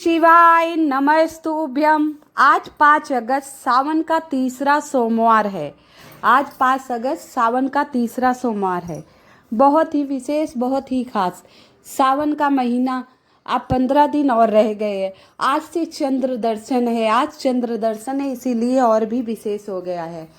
शिवाय नमस्तुभ्यम। आज 5 अगस्त सावन का तीसरा सोमवार है। आज 5 अगस्त सावन का तीसरा सोमवार है। बहुत ही विशेष, बहुत ही खास सावन का महीना। अब 15 दिन और रह गए हैं। आज से चंद्र दर्शन है। आज चंद्र दर्शन है, इसीलिए और भी विशेष हो गया है।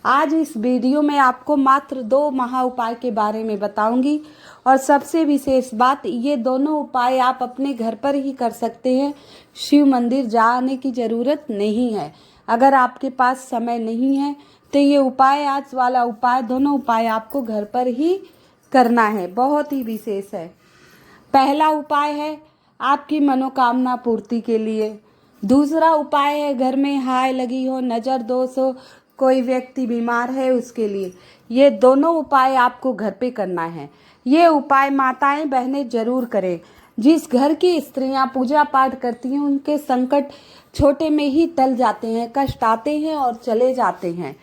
आज इस वीडियो में आपको मात्र 2 महा उपाय के बारे में बताऊंगी और सबसे विशेष बात, ये दोनों उपाय आप अपने घर पर ही कर सकते हैं। शिव मंदिर जाने की ज़रूरत नहीं है। अगर आपके पास समय नहीं है तो ये उपाय, आज वाला उपाय, दोनों उपाय आपको घर पर ही करना है। बहुत ही विशेष है। पहला उपाय है आपकी मनोकामना पूर्ति के लिए। दूसरा उपाय है घर में हाय लगी हो, नज़र दोष हो, कोई व्यक्ति बीमार है उसके लिए। ये दोनों उपाय आपको घर पे करना है। ये उपाय माताएं बहनें जरूर करें। जिस घर की स्त्रियां पूजा पाठ करती हैं उनके संकट छोटे में ही टल जाते हैं, कष्ट आते हैं और चले जाते हैं।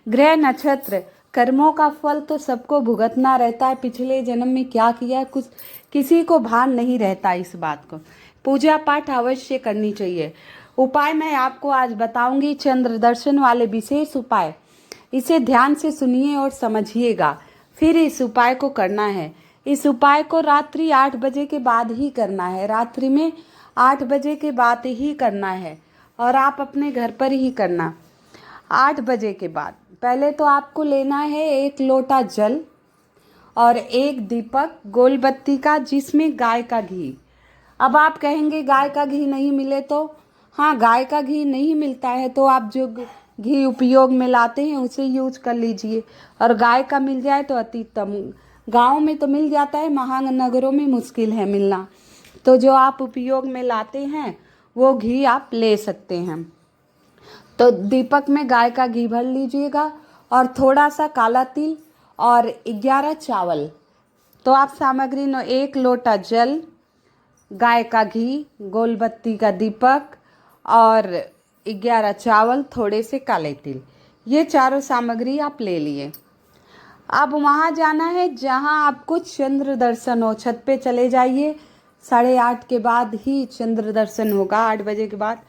ग्रह नक्षत्र कर्मों का फल तो सबको भुगतना रहता है। पिछले जन्म में क्या किया कुछ किसी को भान नहीं रहता। इस बात को पूजा पाठ अवश्य करनी चाहिए। उपाय मैं आपको आज बताऊंगी, चंद्र दर्शन वाले विशेष उपाय। इसे ध्यान से सुनिए और समझिएगा, फिर इस उपाय को करना है। इस उपाय को रात्रि 8 बजे के बाद ही करना है। रात्रि में 8 बजे के बाद ही करना है और आप अपने घर पर ही करना। 8 बजे के बाद पहले तो आपको लेना है 1 लोटा जल और 1 दीपक गोल बत्ती का, जिसमें गाय का घी। अब आप कहेंगे गाय का घी नहीं मिले तो? हाँ, गाय का घी नहीं मिलता है तो आप जो घी उपयोग में लाते हैं उसे यूज कर लीजिए। और गाय का मिल जाए तो अति उत्तम। गाँव में तो मिल जाता है, महानगरों में मुश्किल है मिलना। तो जो आप उपयोग में लाते हैं वो घी आप ले सकते हैं। तो दीपक में गाय का घी भर लीजिएगा और थोड़ा सा काला तिल और 11 चावल। तो आप सामग्री 1 लोटा जल, गाय का घी, गोल बत्ती का दीपक और 11 चावल, थोड़े से काले तिल, ये चारों सामग्री आप ले लिए। अब वहाँ जाना है जहाँ आपको चंद्र दर्शन हो। छत पे चले जाइए। 8:30 के बाद ही चंद्र दर्शन होगा, 8 बजे के बाद।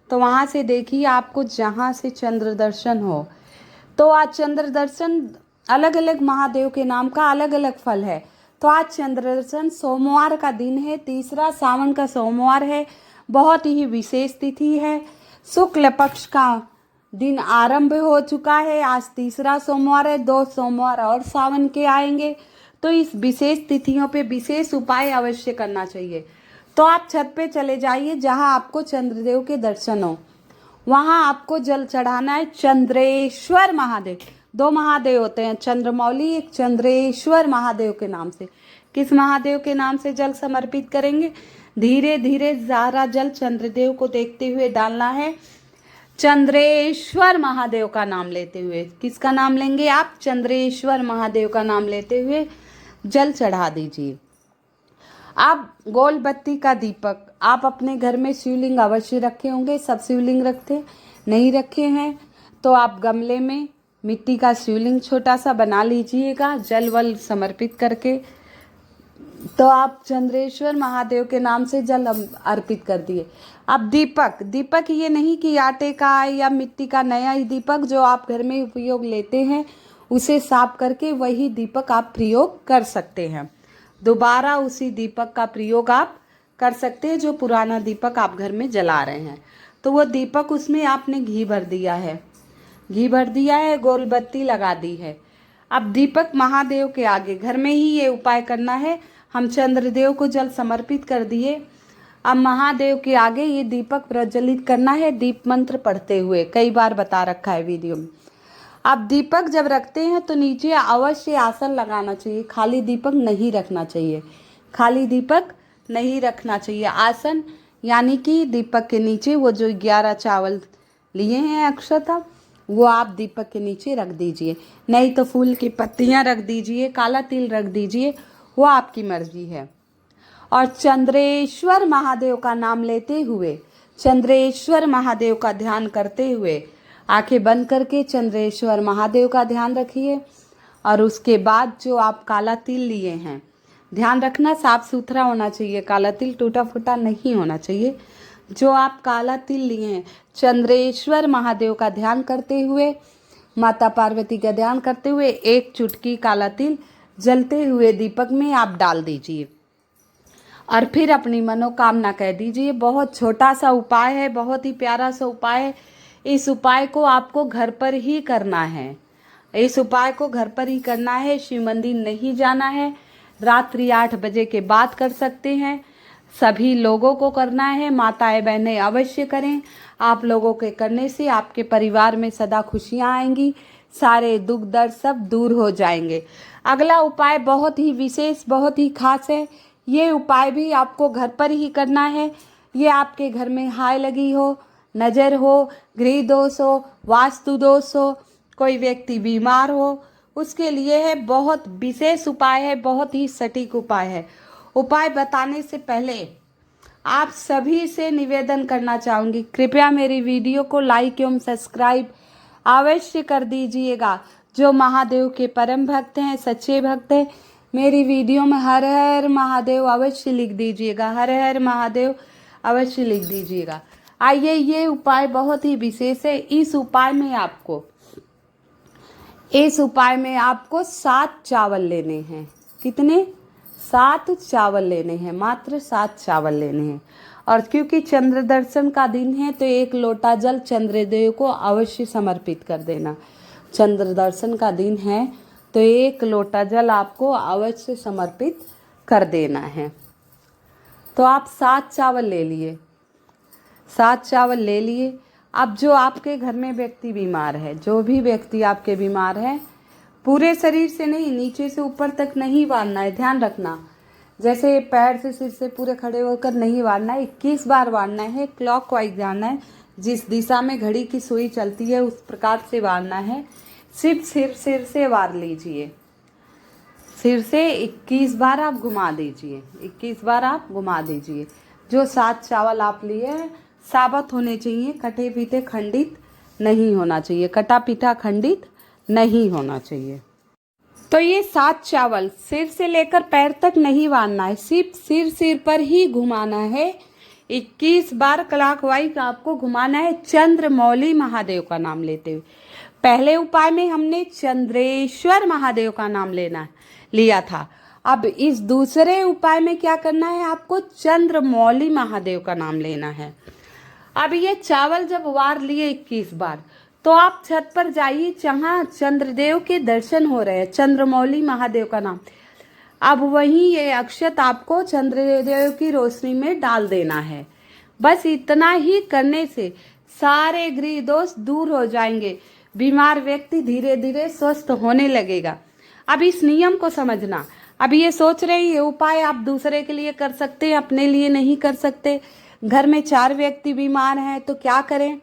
तो वहाँ से देखिए आपको जहाँ से चंद्र दर्शन हो। तो आज चंद्र दर्शन अलग अलग महादेव के नाम का अलग अलग फल है। तो आज चंद्र दर्शन सोमवार का दिन है, तीसरा सावन का सोमवार है। बहुत ही विशेष तिथि है। शुक्ल पक्ष का दिन आरंभ हो चुका है। आज तीसरा सोमवार है। 2 सोमवार और सावन के आएंगे। तो इस विशेष तिथियों पे विशेष उपाय अवश्य करना चाहिए। तो आप छत पे चले जाइए जहां आपको चंद्रदेव के दर्शन हो। वहां आपको जल चढ़ाना है चंद्रेश्वर महादेव। 2 महादेव होते हैं, चंद्रमौली, एक चंद्रेश्वर महादेव के नाम से। किस महादेव के नाम से जल समर्पित करेंगे? धीरे धीरे सारा जल चंद्रदेव को देखते हुए डालना है। चंद्रेश्वर महादेव का नाम लेते हुए। किसका नाम लेंगे आप? चंद्रेश्वर महादेव का नाम लेते हुए जल चढ़ा दीजिए। आप गोल बत्ती का दीपक, आप अपने घर में शिवलिंग अवश्य रखे होंगे। सब शिवलिंग रखते नहीं रखे हैं तो आप गमले में मिट्टी का शिवलिंग छोटा सा बना लीजिएगा, जल वल समर्पित करके। तो आप चंद्रेश्वर महादेव के नाम से जल अर्पित कर दिए। अब दीपक ये नहीं कि आटे का या मिट्टी का नया ही दीपक जो आप घर में उपयोग लेते हैं उसे साफ करके वही दीपक आप प्रयोग कर सकते हैं। दोबारा उसी दीपक का प्रयोग आप कर सकते हैं जो पुराना दीपक आप घर में जला रहे हैं। तो वो दीपक, उसमें आपने घी भर दिया है, गोल बत्ती लगा दी है। अब दीपक महादेव के आगे घर में ही ये उपाय करना है। हम चंद्रदेव को जल समर्पित कर दिए। अब महादेव के आगे ये दीपक प्रज्वलित करना है, दीप मंत्र पढ़ते हुए। कई बार बता रखा है वीडियो में। अब दीपक जब रखते हैं तो नीचे अवश्य आसन लगाना चाहिए। खाली दीपक नहीं रखना चाहिए। आसन यानी कि दीपक के नीचे वो जो 11 चावल लिए हैं अक्षता, वो आप दीपक के नीचे रख दीजिए। नहीं तो फूल की पत्तियां रख दीजिए, काला तिल रख दीजिए, वो आपकी मर्जी है। और चंद्रेश्वर महादेव का नाम लेते हुए, चंद्रेश्वर महादेव का ध्यान करते हुए आंखें बंद करके चंद्रेश्वर महादेव का ध्यान रखिए। और उसके बाद जो आप काला तिल लिए हैं, ध्यान रखना साफ सुथरा होना चाहिए, काला तिल टूटा फूटा नहीं होना चाहिए। जो आप काला तिल लिए हैं, चंद्रेश्वर महादेव का ध्यान करते हुए, माता पार्वती का ध्यान करते हुए, एक चुटकी काला तिल जलते हुए दीपक में आप डाल दीजिए और फिर अपनी मनोकामना कह दीजिए। बहुत छोटा सा उपाय है, बहुत ही प्यारा सा उपाय है। इस उपाय को आपको घर पर ही करना है। इस उपाय को घर पर ही करना है, शिव मंदिर नहीं जाना है। रात्रि 8 बजे के बाद कर सकते हैं। सभी लोगों को करना है, माताएं बहनें अवश्य करें। आप लोगों के करने से आपके परिवार में सदा खुशियां आएंगी, सारे दुख दर्द सब दूर हो जाएंगे। अगला उपाय बहुत ही विशेष, बहुत ही खास है। ये उपाय भी आपको घर पर ही करना है। ये आपके घर में हाय लगी हो, नज़र हो, गृह दोष हो, वास्तु दोष हो, कोई व्यक्ति बीमार हो, उसके लिए है। बहुत विशेष उपाय है, बहुत ही सटीक उपाय है। उपाय बताने से पहले आप सभी से निवेदन करना चाहूँगी, कृपया मेरी वीडियो को लाइक एवं सब्सक्राइब अवश्य कर दीजिएगा। जो महादेव के परम भक्त हैं, सच्चे भक्त हैं, मेरी वीडियो में हर हर महादेव अवश्य लिख दीजिएगा, हर हर महादेव अवश्य लिख दीजिएगा। आइए, ये उपाय बहुत ही विशेष है। इस उपाय में आपको 7 चावल लेने हैं। कितने? 7 चावल लेने हैं, मात्र 7 चावल लेने हैं। और क्योंकि चंद्र दर्शन का दिन है तो 1 लोटा जल चंद्रदेव को अवश्य समर्पित कर देना। चंद्र दर्शन का दिन है तो 1 लोटा जल आपको अवश्य समर्पित कर देना है। तो आप 7 चावल ले लिए, 7 चावल ले लिए। अब जो आपके घर में व्यक्ति बीमार है, जो भी व्यक्ति आपके बीमार है, पूरे शरीर से नहीं, नीचे से ऊपर तक नहीं बांधना है, ध्यान रखना। जैसे पैर से सिर से पूरे खड़े होकर नहीं बांधना है, 21 बार बांधना है, क्लॉकवाइज जाना है। जिस दिशा में घड़ी की सुई चलती है उस प्रकार से बांधना है। सिर्फ सिर से वार लीजिए, सिर से 21 बार आप घुमा दीजिए, 21 बार आप घुमा दीजिए। जो 7 चावल आप लिए साबुत होने चाहिए, कटे पीटे खंडित नहीं होना चाहिए, कटा पीटा खंडित नहीं होना चाहिए। तो ये 7 चावल सिर से लेकर पैर तक नहीं बांधना है, सिर्फ सिर पर ही घुमाना है। 21 बार क्लॉकवाइज आपको घुमाना है, चंद्रमौली महादेव का नाम लेते हुए। पहले उपाय में हमने चंद्रेश्वर महादेव का नाम लिया था। अब इस दूसरे उपाय में क्या करना है, आपको चंद्रमौली महादेव का नाम लेना है। अब ये चावल जब वार लिए 21 बार, तो आप छत पर जाइए जहाँ चंद्रदेव के दर्शन हो रहे हैं, चंद्रमौली महादेव का नाम। अब वहीं ये अक्षत आपको चंद्रदेव की रोशनी में डाल देना है। बस इतना ही करने से सारे गृह दोष दूर हो जाएंगे, बीमार व्यक्ति धीरे धीरे स्वस्थ होने लगेगा। अब इस नियम को समझना। अब ये सोच रहे हैं ये उपाय आप दूसरे के लिए कर सकते हैं, अपने लिए नहीं कर सकते। घर में 4 व्यक्ति बीमार हैं तो क्या करें?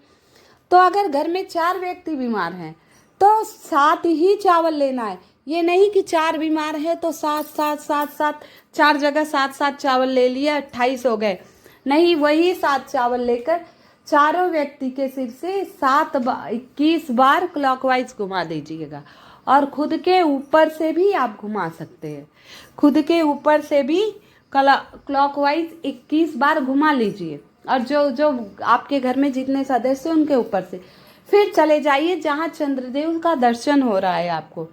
तो अगर घर में 4 व्यक्ति बीमार हैं तो 7 ही चावल लेना है। ये नहीं कि 4 बीमार है तो 7 4 जगह 7 चावल ले लिया, 28 हो गए। नहीं, वही 7 चावल लेकर चारों व्यक्ति के सिर से 21 बार क्लॉकवाइज घुमा दीजिएगा। और खुद के ऊपर से भी आप घुमा सकते हैं, खुद के ऊपर से भी क्लॉकवाइज 21 बार घुमा लीजिए। और जो आपके घर में जितने सदस्य हैं उनके ऊपर से फिर चले जाइए जहाँ चंद्रदेव का दर्शन हो रहा है। आपको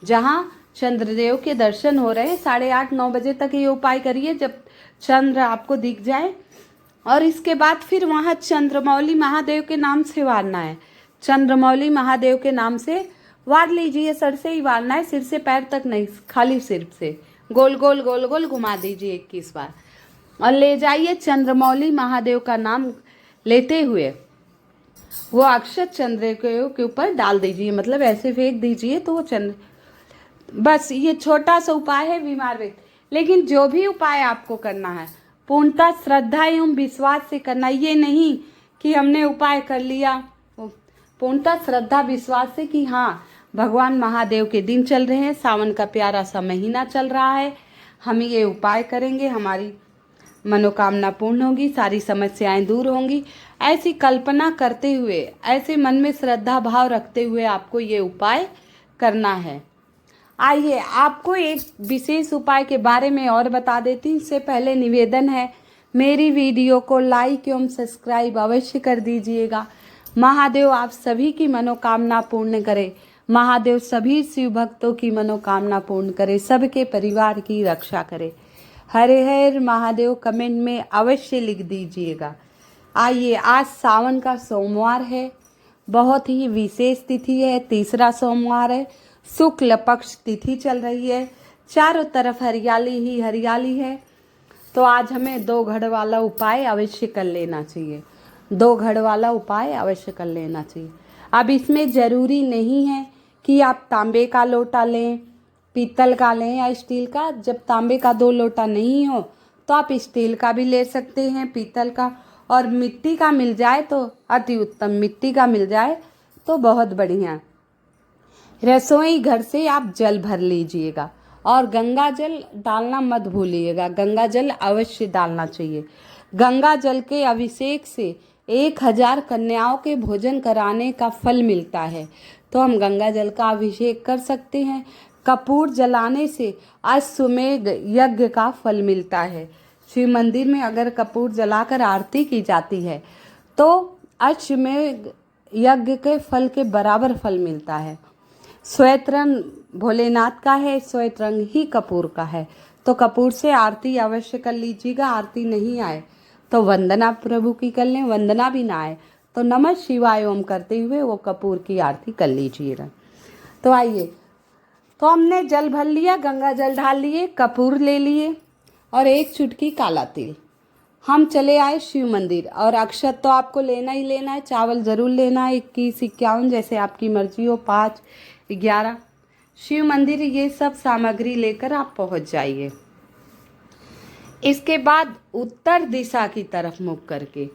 जहाँ चंद्रदेव के दर्शन हो रहे हैं 8:30 9 बजे तक ये उपाय करिए, जब चंद्र आपको दिख जाए। और इसके बाद फिर वहाँ चंद्रमौली महादेव के नाम से वारना है, चंद्रमौली महादेव के नाम से वार लीजिए। सर से ही वारना है, सिर से पैर तक नहीं, खाली सिर से गोल गोल घुमा दीजिए 21 बार। और ले जाइए चंद्रमौली महादेव का नाम लेते हुए वो अक्षत चंद्रदेव के ऊपर डाल दीजिए, मतलब ऐसे फेंक दीजिए तो वो चंद्र। बस ये छोटा सा उपाय है बीमार व्यक्ति, लेकिन जो भी उपाय आपको करना है पूर्णतः श्रद्धा एवं विश्वास से करना। ये नहीं कि हमने उपाय कर लिया, पूर्णतः श्रद्धा विश्वास से कि हाँ भगवान महादेव के दिन चल रहे हैं, सावन का प्यारा सा महीना चल रहा है, हम ये उपाय करेंगे, हमारी मनोकामना पूर्ण होगी, सारी समस्याएं दूर होंगी। ऐसी कल्पना करते हुए, ऐसे मन में श्रद्धा भाव रखते हुए आपको ये उपाय करना है। आइए आपको एक विशेष उपाय के बारे में और बता देती हूँ। इससे पहले निवेदन है, मेरी वीडियो को लाइक एवं सब्सक्राइब अवश्य कर दीजिएगा। महादेव आप सभी की मनोकामना पूर्ण करे। महादेव सभी शिव भक्तों की मनोकामना पूर्ण करे, सबके परिवार की रक्षा करे। हरे हर महादेव कमेंट में अवश्य लिख दीजिएगा। आइए, आज सावन का सोमवार है, बहुत ही विशेष तिथि है, तीसरा सोमवार है, शुक्ल पक्ष तिथि चल रही है, चारों तरफ हरियाली ही हरियाली है। तो आज हमें 2 घड़ वाला उपाय अवश्य कर लेना चाहिए। 2 घड़ वाला उपाय अवश्य कर लेना चाहिए। अब इसमें ज़रूरी नहीं है कि आप तांबे का लोटा लें, पीतल का लें या स्टील का। जब तांबे का 2 लोटा नहीं हो तो आप स्टील का भी ले सकते हैं, पीतल का, और मिट्टी का मिल जाए तो अति उत्तम। मिट्टी का मिल जाए तो बहुत बढ़िया। रसोई घर से आप जल भर लीजिएगा और गंगा जल डालना मत भूलिएगा। गंगा जल अवश्य डालना चाहिए। गंगा जल के अभिषेक से 1000 कन्याओं के भोजन कराने का फल मिलता है। तो हम गंगा जल का अभिषेक कर सकते हैं। कपूर जलाने से अश्वमेध यज्ञ का फल मिलता है। शिव मंदिर में अगर कपूर जलाकर आरती की जाती है तो अश्वमेध यज्ञ के फल के बराबर फल मिलता है। श्वेत रंग भोलेनाथ का है, श्वेत रंग ही कपूर का है। तो कपूर से आरती अवश्य कर लीजिएगा। आरती नहीं आए तो वंदना प्रभु की कर लें, वंदना भी ना आए तो नमः शिवाय ओम करते हुए वो कपूर की आरती कर लीजिएगा। तो आइए, तो हमने जल भर लिया, गंगा जल डाल लिए, कपूर ले लिए और 1 चुटकी काला तिल। हम चले आए शिव मंदिर। और अक्षत तो आपको लेना ही लेना है, चावल ज़रूर लेना है, 21, 51 जैसे आपकी मर्जी हो, 5, 11। शिव मंदिर ये सब सामग्री लेकर आप पहुंच जाइए। इसके बाद उत्तर दिशा की तरफ मुख करके,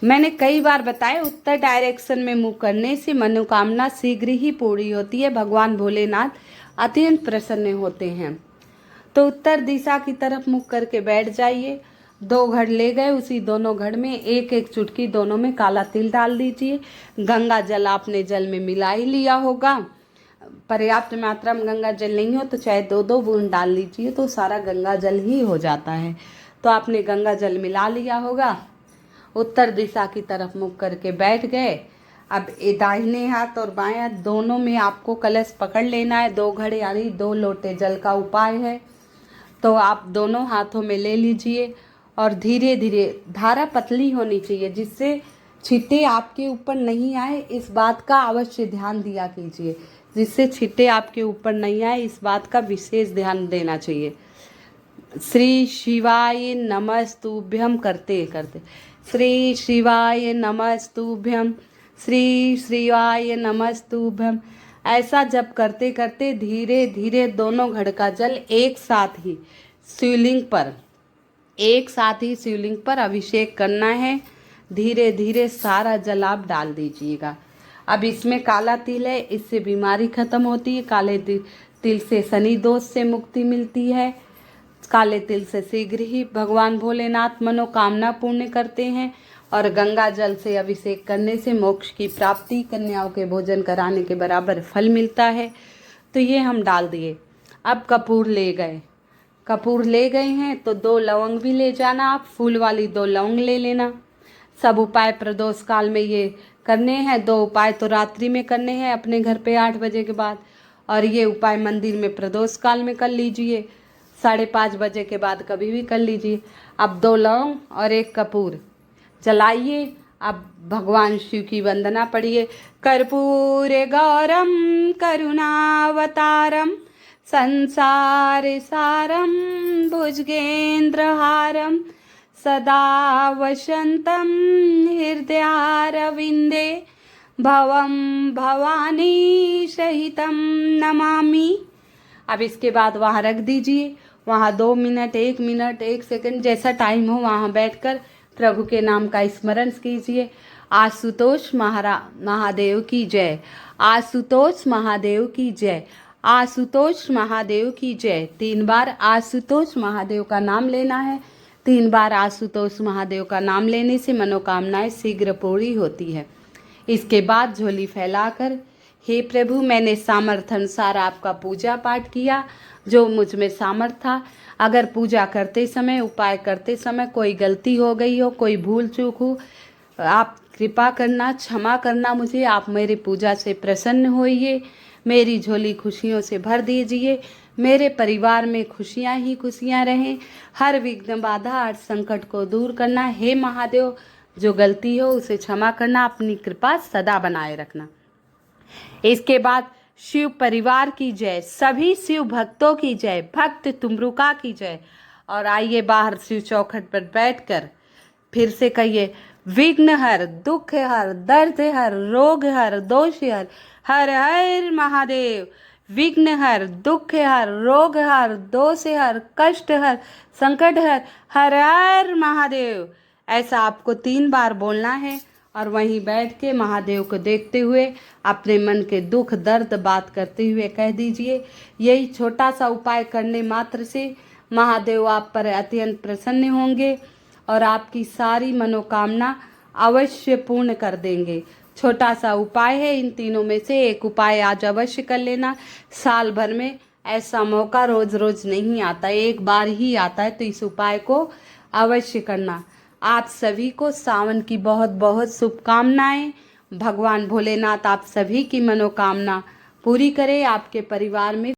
मैंने कई बार बताया, उत्तर डायरेक्शन में मुख करने से मनोकामना शीघ्र ही पूरी होती है। भगवान भोलेनाथ अत्यंत प्रसन्न होते हैं। तो उत्तर दिशा की तरफ मुख करके बैठ जाइए। 2 घड़ ले गए, उसी दोनों घड़ में 1-1 चुटकी दोनों में काला तिल डाल दीजिए। गंगा जल आपने जल में मिला ही लिया होगा। पर्याप्त मात्रा में गंगा जल नहीं हो तो चाहे 2-2 बूंद डाल लीजिए, तो सारा गंगा जल ही हो जाता है। तो आपने गंगा जल मिला लिया होगा। उत्तर दिशा की तरफ मुख करके बैठ गए। अब दाहिने हाथ और बाएं हाथ दोनों में आपको कलश पकड़ लेना है। 2 घड़े यानी 2 लोटे जल का उपाय है। तो आप दोनों हाथों में ले लीजिए और धीरे धीरे, धारा पतली होनी चाहिए जिससे छींटे आपके ऊपर नहीं आए, इस बात का अवश्य ध्यान दिया कीजिए। जिससे छींटे आपके ऊपर नहीं आए, इस बात का विशेष ध्यान देना चाहिए। श्री शिवाय नमस्तुभ्यम करते करते, श्री शिवाय नमस्तुभ्यम, श्री शिवाय नमस्तुभ्यम, ऐसा जब करते करते धीरे धीरे दोनों घड़ का जल एक साथ ही शिवलिंग पर अभिषेक करना है। धीरे धीरे सारा जल आप डाल दीजिएगा। अब इसमें काला तिल है, इससे बीमारी खत्म होती है। काले तिल से शनि दोष से मुक्ति मिलती है। काले तिल से शीघ्र ही भगवान भोलेनाथ मनोकामना पूर्ण करते हैं। और गंगा जल से अभिषेक करने से मोक्ष की प्राप्ति, कन्याओं के भोजन कराने के बराबर फल मिलता है। तो ये हम डाल दिए। अब कपूर ले गए हैं तो 2 लवंग भी ले जाना। आप फूल वाली 2 लवंग ले लेना। सब उपाय प्रदोष काल में ये करने हैं। 2 उपाय तो रात्रि में करने हैं अपने घर पे 8 बजे के बाद, और ये उपाय मंदिर में प्रदोष काल में कर लीजिए। 5:30 बजे के बाद कभी भी कर लीजिए। अब 2 लौंग और 1 कपूर जलाइए। अब भगवान शिव की वंदना पढ़िए। कर्पूरे गौरम करुणावतारम संसार सारम भुजगेंद्रहारम सदा वसंतम हृदयारविंदे भवम भवानी सहितम नमामि। अब इसके बाद वहाँ रख दीजिए। वहाँ 2 मिनट, 1 मिनट, 1 सेकंड जैसा टाइम हो वहाँ बैठकर प्रभु के नाम का स्मरण कीजिए। आशुतोष महादेव की जय, आशुतोष महादेव की जय, आशुतोष महादेव की जय। 3 बार आशुतोष महादेव का नाम लेना है। 3 बार आशुतोष महादेव का नाम लेने से मनोकामनाएं शीघ्र पूरी होती है। इसके बाद झोली फैलाकर हे प्रभु, मैंने सामर्थ्य अनुसार आपका पूजा पाठ किया, जो मुझ में सामर्थ्य था। अगर पूजा करते समय, उपाय करते समय कोई गलती हो गई हो, कोई भूल चूक हो, आप कृपा करना, क्षमा करना मुझे। आप मेरी पूजा से प्रसन्न होइए, मेरी झोली खुशियों से भर दीजिए, मेरे परिवार में खुशियाँ ही खुशियाँ रहें। हर विघ्न, बाधा, अर्थ, संकट को दूर करना। हे महादेव, जो गलती हो उसे क्षमा करना, अपनी कृपा सदा बनाए रखना। इसके बाद शिव परिवार की जय, सभी शिव भक्तों की जय, भक्त तुमरुका की जय। और आइए बाहर शिव चौखट पर बैठकर फिर से कहिए, विघ्न हर, दुख हर, दर्द हर, रोग हर, दोष हर, हर हर महादेव। विघ्न हर, दुख हर, रोग हर, दोष हर, कष्ट हर, संकट हर, हर हर महादेव। ऐसा आपको 3 बार बोलना है और वहीं बैठ के महादेव को देखते हुए अपने मन के दुख दर्द बात करते हुए कह दीजिए। यही छोटा सा उपाय करने मात्र से महादेव आप पर अत्यंत प्रसन्न होंगे और आपकी सारी मनोकामना अवश्य पूर्ण कर देंगे। छोटा सा उपाय है, इन तीनों में से एक उपाय आज अवश्य कर लेना। साल भर में ऐसा मौका रोज रोज नहीं आता, एक बार ही आता है, तो इस उपाय को अवश्य करना। आप सभी को सावन की बहुत बहुत शुभकामनाएं। भगवान भोलेनाथ आप सभी की मनोकामना पूरी करे, आपके परिवार में